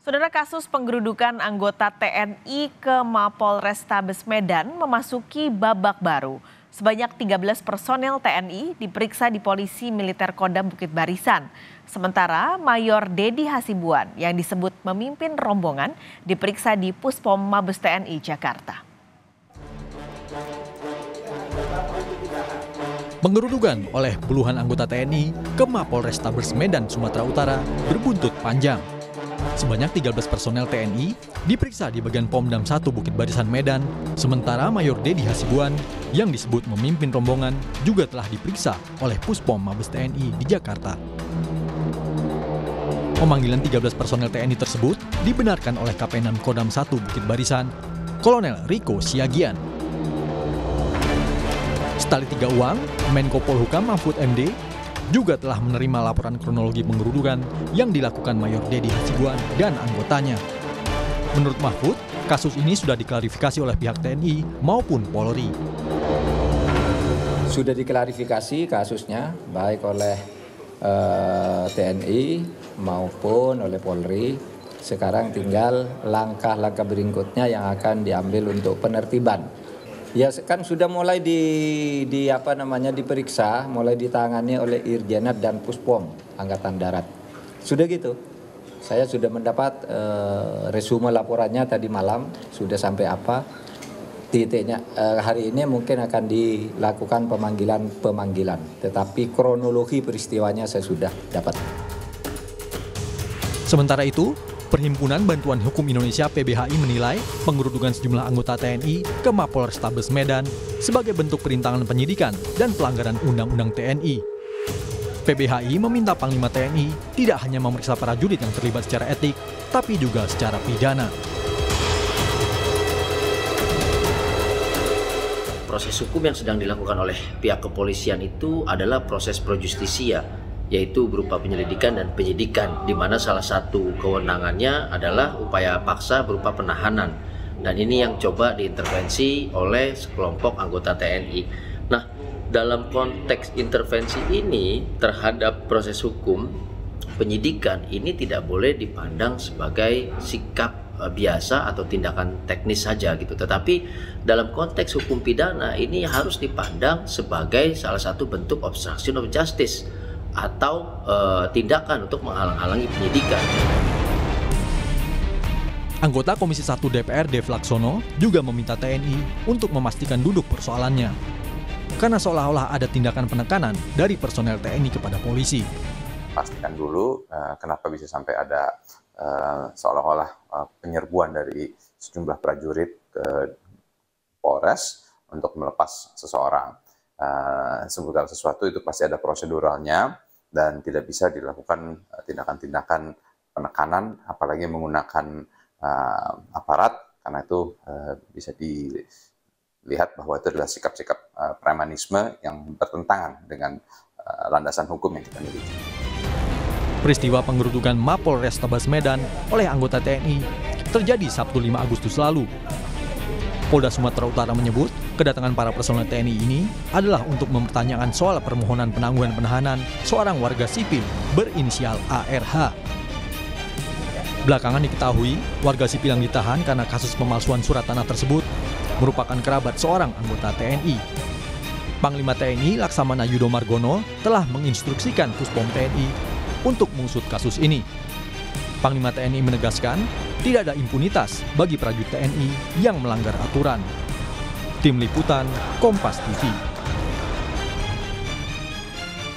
Saudara, kasus penggerudukan anggota TNI ke Mapolrestabes Medan memasuki babak baru. Sebanyak 13 personel TNI diperiksa di Polisi Militer Kodam Bukit Barisan. Sementara Mayor Dedi Hasibuan yang disebut memimpin rombongan diperiksa di Puspom Mabes TNI Jakarta. Penggerudukan oleh puluhan anggota TNI ke Mapolrestabes Medan, Sumatera Utara berbuntut panjang. Sebanyak 13 personel TNI diperiksa di bagian Pomdam 1 Bukit Barisan Medan, sementara Mayor Dedi Hasibuan yang disebut memimpin rombongan juga telah diperiksa oleh Puspom Mabes TNI di Jakarta. Pemanggilan 13 personel TNI tersebut dibenarkan oleh Kapenan Kodam 1 Bukit Barisan, Kolonel Riko Siagian. Setali tiga uang, Menko Polhukam Mahfud MD juga telah menerima laporan kronologi penggerudukan yang dilakukan Mayor Dedi Hasibuan dan anggotanya. Menurut Mahfud, kasus ini sudah diklarifikasi oleh pihak TNI maupun Polri. Sudah diklarifikasi kasusnya baik oleh TNI maupun oleh Polri. Sekarang tinggal langkah-langkah berikutnya yang akan diambil untuk penertiban. Ya kan sudah mulai diperiksa, mulai ditangani oleh Irjenat dan Puspom Angkatan Darat. Sudah gitu. Saya sudah mendapat resume laporannya tadi malam, sudah sampai apa titiknya. Hari ini mungkin akan dilakukan pemanggilan, tetapi kronologi peristiwanya saya sudah dapat. Sementara itu, Perhimpunan Bantuan Hukum Indonesia (PBHI) menilai penggerudukan sejumlah anggota TNI ke Mapolrestabes Medan sebagai bentuk perintangan penyidikan dan pelanggaran Undang-Undang TNI. PBHI meminta Panglima TNI tidak hanya memeriksa prajurit yang terlibat secara etik, tapi juga secara pidana. Proses hukum yang sedang dilakukan oleh pihak kepolisian itu adalah proses pro justisia, yaitu berupa penyelidikan dan penyidikan, di mana salah satu kewenangannya adalah upaya paksa berupa penahanan. Dan ini yang coba diintervensi oleh sekelompok anggota TNI. Nah, dalam konteks intervensi ini terhadap proses hukum, penyidikan ini tidak boleh dipandang sebagai sikap biasa atau tindakan teknis saja gitu. Tetapi dalam konteks hukum pidana ini harus dipandang sebagai salah satu bentuk obstruction of justice atau tindakan untuk menghalang-halangi penyidikan. Anggota Komisi 1 DPR Dev Laksono juga meminta TNI untuk memastikan duduk persoalannya, karena seolah-olah ada tindakan penekanan dari personel TNI kepada polisi. Pastikan dulu kenapa bisa sampai ada seolah-olah penyerbuan dari sejumlah prajurit ke Polres untuk melepas seseorang. Segala sesuatu itu pasti ada proseduralnya dan tidak bisa dilakukan tindakan-tindakan penekanan, apalagi menggunakan aparat, karena itu bisa dilihat bahwa itu adalah sikap-sikap premanisme yang bertentangan dengan landasan hukum yang kita miliki. Peristiwa penggerudukan Mapolrestabes Medan oleh anggota TNI terjadi Sabtu 5 Agustus lalu. Polda Sumatera Utara menyebut kedatangan para personel TNI ini adalah untuk mempertanyakan soal permohonan penangguhan penahanan seorang warga sipil berinisial ARH. Belakangan diketahui warga sipil yang ditahan karena kasus pemalsuan surat tanah tersebut merupakan kerabat seorang anggota TNI. Panglima TNI Laksamana Yudo Margono telah menginstruksikan Puspom TNI untuk mengusut kasus ini. Panglima TNI menegaskan tidak ada impunitas bagi prajurit TNI yang melanggar aturan. Tim Liputan, Kompas TV.